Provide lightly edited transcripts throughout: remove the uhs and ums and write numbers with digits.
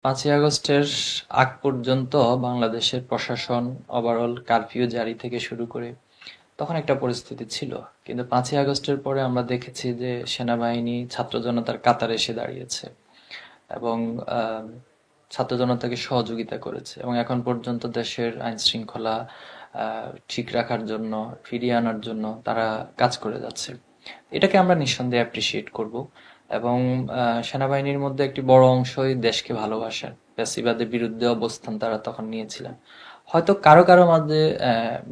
৫ই আগস্টের আগ পর্যন্ত বাংলাদেশের প্রশাসন ওভারঅল কারফিউ জারি থেকে শুরু করে তখন একটা পরিস্থিতি ছিল। কিন্তু ৫ই আগস্টের পরে আমরা দেখেছি যে সেনাবাহিনী ছাত্র জনতার কাতারে এসে দাঁড়িয়েছে এবং আহ, ছাত্র জনতাকে সহযোগিতা করেছে এবং এখন পর্যন্ত দেশের আইন শৃঙ্খলা ঠিক রাখার জন্য, ফিরিয়ে আনার জন্য তারা কাজ করে যাচ্ছে। এটাকে আমরা নিঃসন্দেহে অ্যাপ্রিসিয়েট করব। এবং সেনাবাহিনীর মধ্যে একটি বড় অংশই দেশকে ভালোবাসেন, ফ্যাসিবাদের বিরুদ্ধে অবস্থান তারা তখন নিয়েছিলেন। হয়তো কারো কারো মাঝে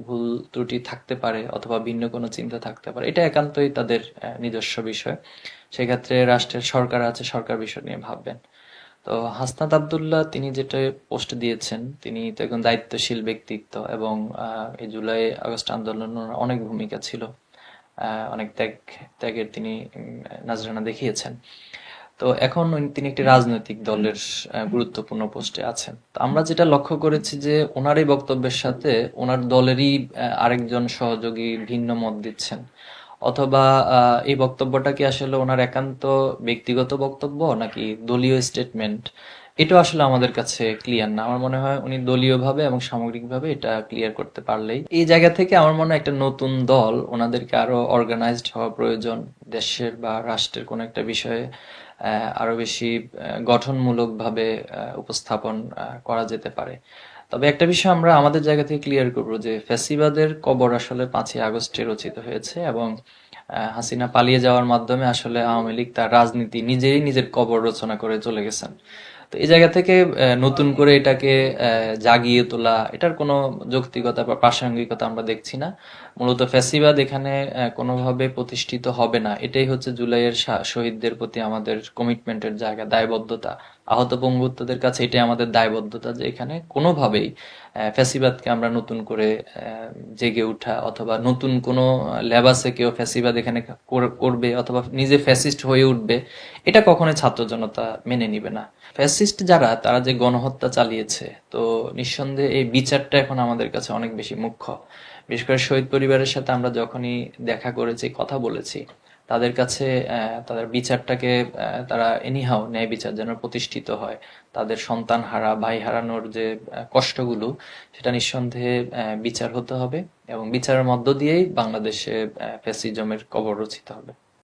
ভুল ত্রুটি থাকতে পারে অথবা ভিন্ন কোনো চিন্তা থাকতে পারে, এটা একান্তই তাদের নিজস্ব বিষয়। সেক্ষেত্রে রাষ্ট্রের সরকার আছে, সরকার বিষয় নিয়ে ভাববেন। তো হাসনাত আব্দুল্লাহ তিনি যেটা পোস্ট দিয়েছেন, তিনি তো একজন দায়িত্বশীল ব্যক্তিত্ব এবং এই জুলাই আগস্ট আন্দোলনের অনেক ভূমিকা ছিল। অনেক ত্যাগের তিনি নাজরানা দেখিয়েছেন। তো এখন তিনি একটি রাজনৈতিক দলের গুরুত্বপূর্ণ পোস্টে আছেন। তো আমরা যেটা লক্ষ্য করেছি যে ওনার এই বক্তব্যের সাথে ওনার দলেরই আরেকজন সহযোগী ভিন্ন মত দিচ্ছেন, অথবা এই বক্তব্যটা কি আসলে ওনার একান্ত ব্যক্তিগত বক্তব্য নাকি দলীয় স্টেটমেন্ট, এটা আসলে আমাদের কাছে ক্লিয়ার না। আমার মনে হয় উনি দলীয়ভাবে এবং সামগ্রিকভাবে এটা ক্লিয়ার করতে পারলেই, এই জায়গা থেকে আমার মনে হয় একটা নতুন দল, ওনাদেরকে আরো অর্গানাইজড হওয়া প্রয়োজন। দেশের বা রাষ্ট্রের কোনো একটা বিষয়ে আরো বেশি গঠনমূলকভাবে উপস্থাপন করা যেতে পারে। তবে একটা বিষয় আমরা আমাদের জায়গা থেকে ক্লিয়ার করবো যে ফ্যাসিবাদের কবর আসলে ৫ই আগস্টে রচিত হয়েছে এবং হাসিনা পালিয়ে যাওয়ার মাধ্যমে আসলে আওয়ামী লীগ তার রাজনীতি নিজেই নিজের কবর রচনা করে চলে গেছেন। তো এই জায়গা থেকে নতুন করে এটাকে জাগিয়ে তোলা, এটার কোনো যৌক্তিকতা বা প্রাসঙ্গিকতা আমরা দেখছি না। মূলত ফ্যাসিবাদ এখানে কোনোভাবে প্রতিষ্ঠিত হবে না, এটাই হচ্ছে জুলাইয়ের শহীদদের প্রতি আমাদের কমিটমেন্টের জায়গা, দায়বদ্ধতা। আহত বঙ্গবন্ধুদের কাছে এটাই আমাদের দায়বদ্ধতা যে এখানে কোনোভাবেই ফ্যাসিবাদকে আমরা নতুন করে জেগে উঠা অথবা নতুন কোনো লেবাসে কেউ ফ্যাসিবাদ এখানে করবে অথবা নিজে ফ্যাসিস্ট হয়ে উঠবে, এটা কখনোই ছাত্র জনতা মেনে নিবে না। ফ্যাসিস্ট যারা, তারা যে গণহত্যা চালিয়েছে, তো নিঃসন্দেহে এই বিচারটা এখন আমাদের কাছে অনেক বেশি মুখ্য। বিশেষ করে শহীদ পরিবারের সাথে আমরা যখনই দেখা করেছি, কথা বলেছি, তাদের কাছে তাদের বিচারটাকে তারা এনিহাও ন্যায় বিচার যেন প্রতিষ্ঠিত হয়। তাদের সন্তান হারা, ভাই হারানোর যে কষ্টগুলো, সেটা নিঃসন্দেহে বিচার হতে হবে এবং বিচারের মধ্য দিয়েই বাংলাদেশে ফ্যাসিজমের কবর রচিত হবে।